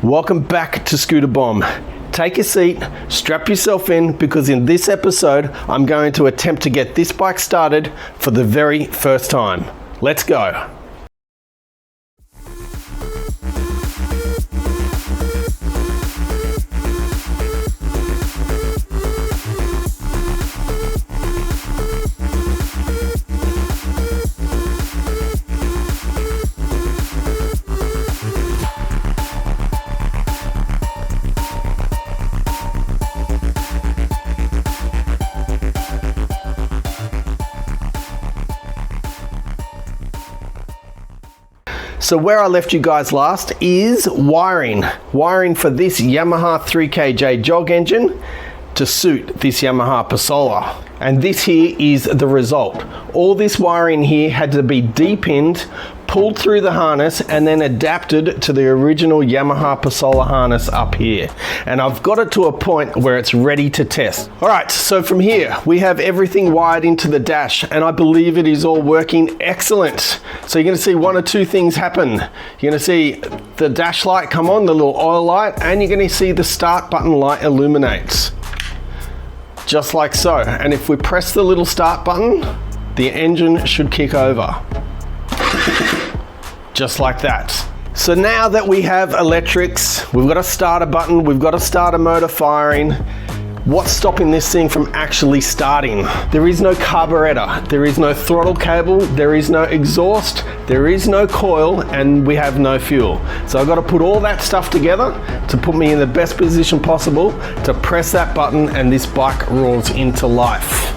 Welcome back to Scooter Bomb. Take a seat, strap yourself in, because in this episode, I'm going to attempt to get this bike started for the very first time. Let's go. So where I left you guys last is wiring for this Yamaha 3KJ Jog engine to suit this Yamaha Passola. And this here is the result. All this wiring here had to be de-pinned, pulled through the harness, and then adapted to the original Yamaha Passola harness up here. And I've got it to a point where it's ready to test. All right, so from here, we have everything wired into the dash, and I believe it is all working excellent. So you're gonna see one or two things happen. You're gonna see the dash light come on, the little oil light, and you're gonna see the start button light illuminates. Just like so. And if we press the little start button, the engine should kick over. Just like that. So now that we have electrics, we've got a starter button, we've got a starter motor firing. What's stopping this thing from actually starting? There is no carburetor, there is no throttle cable, there is no exhaust, there is no coil, and we have no fuel. So I've got to put all that stuff together to put me in the best position possible to press that button, and this bike roars into life.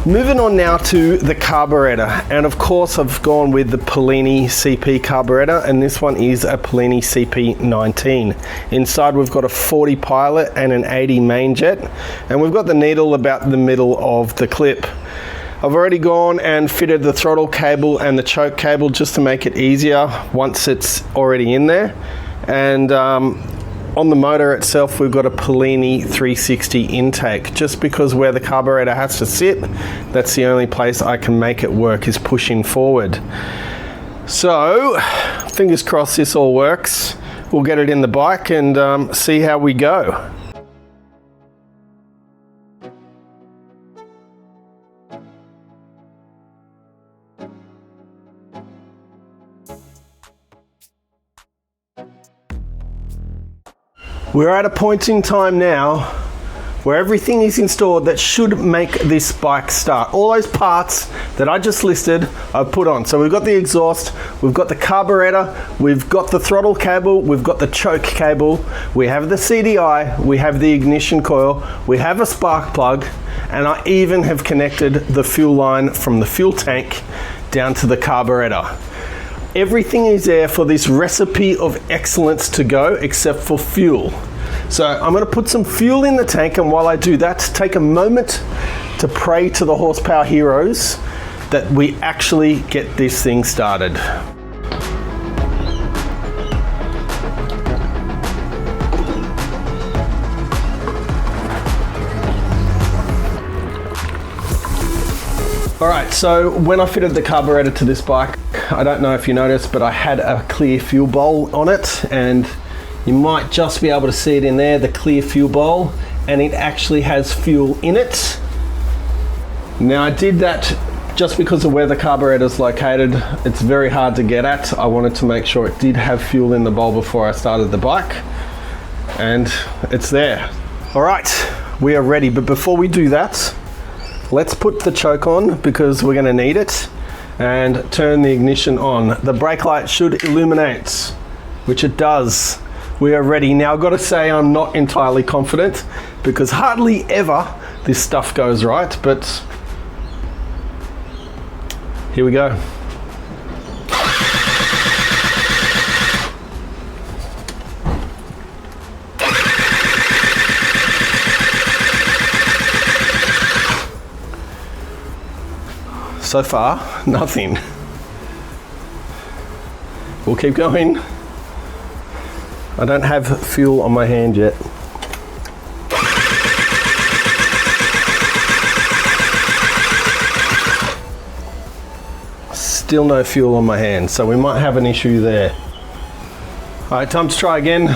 Moving on now to the carburetor, and of course I've gone with the Polini CP carburetor, and this one is a Polini CP19. Inside we've got a 40 pilot and an 80 main jet, and we've got the needle about the middle of the clip. I've already gone and fitted the throttle cable and the choke cable just to make it easier once it's already in there. And on the motor itself, we've got a Polini 360 intake, just because where the carburetor has to sit, that's the only place I can make it work, is pushing forward. So, fingers crossed this all works. We'll get it in the bike and see how we go. We're at a point in time now where everything is installed that should make this bike start. All those parts that I just listed, I've put on. So we've got the exhaust, we've got the carburetor, we've got the throttle cable, we've got the choke cable, we have the CDI, we have the ignition coil, we have a spark plug, and I even have connected the fuel line from the fuel tank down to the carburetor. Everything is there for this recipe of excellence to go, except for fuel. So I'm going to put some fuel in the tank, and while I do that, take a moment to pray to the horsepower heroes that we actually get this thing started. All right, so when I fitted the carburetor to this bike, I don't know if you noticed, but I had a clear fuel bowl on it, and you might just be able to see it in there, the clear fuel bowl, and it actually has fuel in it. Now I did that just because of where the carburetor is located. It's very hard to get at. I wanted to make sure it did have fuel in the bowl before I started the bike, and it's there. All right, we are ready, but before we do that, let's put the choke on because we're going to need it, and turn the ignition on. The brake light should illuminate, which it does. We are ready. Now I've got to say I'm not entirely confident because hardly ever this stuff goes right, but here we go. So far, nothing. We'll keep going. I don't have fuel on my hand yet. Still no fuel on my hand, so we might have an issue there. All right, time to try again.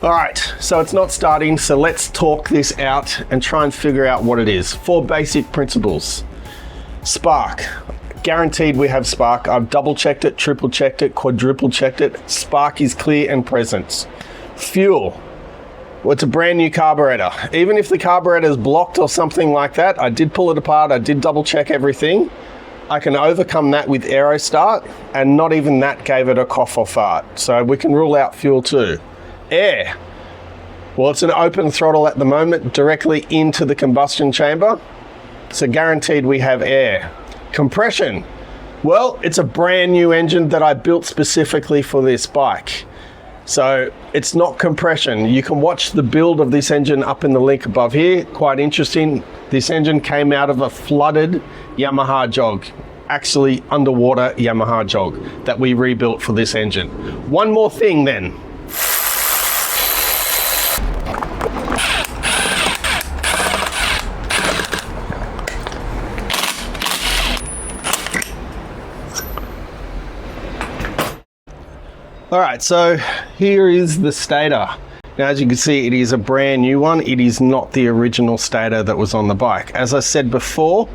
All right, so it's not starting, so let's talk this out and try and figure out what it is. 4 basic principles. Spark. Guaranteed we have spark. I've double checked it, triple checked it, quadruple checked it. Spark is clear and present. Fuel. Well, it's a brand new carburetor. Even if the carburetor is blocked or something like that, I did pull it apart, I did double check everything. I can overcome that with aero start, and not even that gave it a cough or fart. So we can rule out fuel too. Air. Well, it's an open throttle at the moment, directly into the combustion chamber. So guaranteed we have air. Compression. Well, it's a brand new engine that I built specifically for this bike. So it's not compression. You can watch the build of this engine up in the link above here. Quite interesting. This engine came out of a flooded Yamaha Jog. Actually underwater Yamaha Jog that we rebuilt for this engine. One more thing then. All right, so here is the stator. Now, as you can see, it is a brand new one. It is not the original stator that was on the bike. As I said before,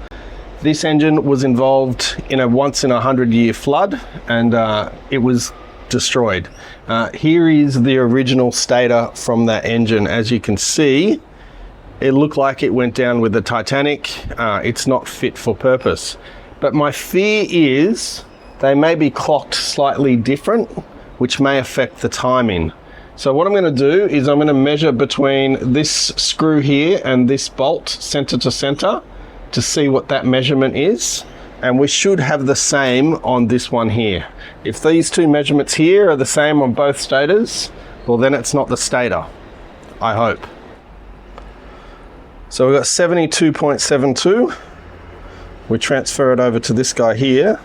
this engine was involved in a once in a 100-year flood, and it was destroyed. Here is the original stator from that engine. As you can see, it looked like it went down with the Titanic. It's not fit for purpose. But my fear is they may be clocked slightly different, which may affect the timing. So what I'm going to do is I'm going to measure between this screw here and this bolt center to center to see what that measurement is, and we should have the same on this one here. If these two measurements here are the same on both stators, well then it's not the stator, I hope. So we've got 72.72. We transfer it over to this guy here.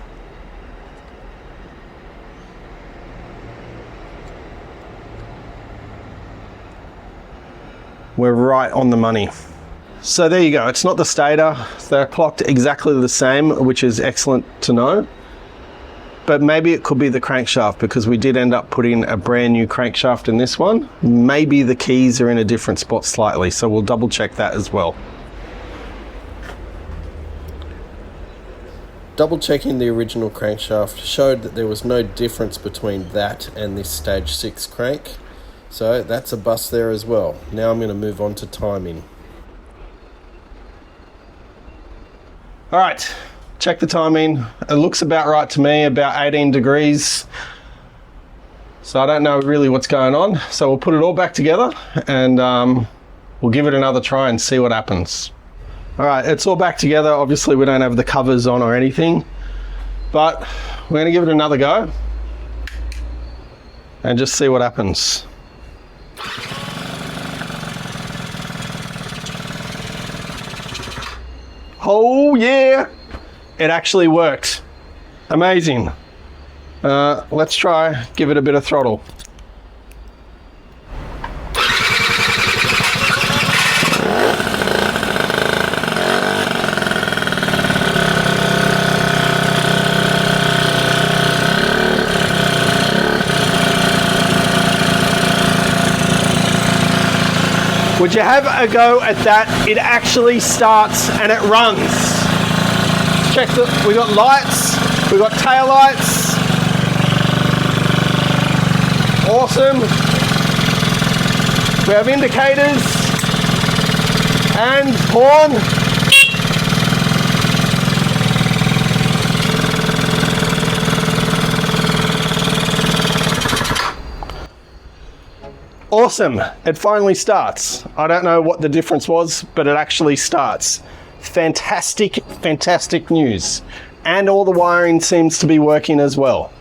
We're right on the money. So there you go, it's not the stator. They're clocked exactly the same, which is excellent to know. But maybe it could be the crankshaft, because we did end up putting a brand new crankshaft in this one. Maybe the keys are in a different spot slightly, so we'll double check that as well. Double checking the original crankshaft showed that there was no difference between that and this stage 6 crank. So that's a bust there as well. Now I'm going to move on to timing. All right, check the timing. It looks about right to me, about 18 degrees. So I don't know really what's going on. So we'll put it all back together and we'll give it another try and see what happens. All right, it's all back together. Obviously we don't have the covers on or anything, but we're going to give it another go and just see what happens. Oh yeah, it actually worked. Amazing. Let's try, give it a bit of throttle. Would you have a go at that? It actually starts and it runs. Check we got lights, we got tail lights. Awesome. We have indicators and horn. Awesome, it finally starts. I don't know what the difference was, but it actually starts. fantastic, fantastic news. And all the wiring seems to be working as well.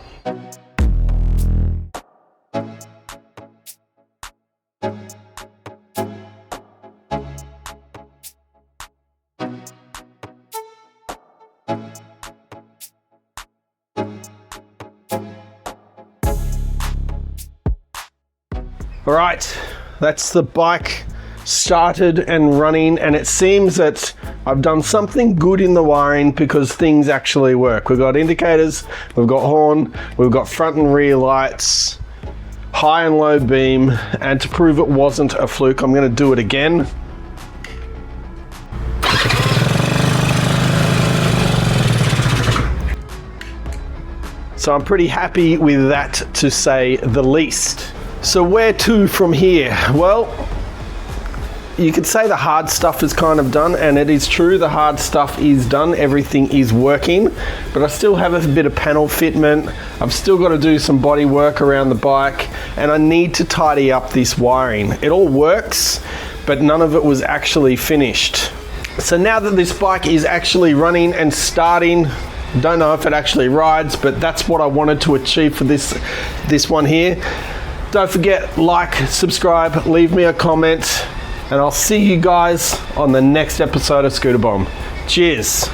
All right, that's the bike started and running, and it seems that I've done something good in the wiring because things actually work. We've got indicators, we've got horn, we've got front and rear lights, high and low beam, and to prove it wasn't a fluke, I'm going to do it again. So I'm pretty happy with that, to say the least. So where to from here? Well, you could say the hard stuff is kind of done, and it is true, the hard stuff is done, everything is working, but I still have a bit of panel fitment. I've still got to do some body work around the bike, and I need to tidy up this wiring. It all works, but none of it was actually finished. So now that this bike is actually running and starting, don't know if it actually rides, but that's what I wanted to achieve for this one here. Don't forget, like, subscribe, leave me a comment, and I'll see you guys on the next episode of Scooter Bomb. Cheers.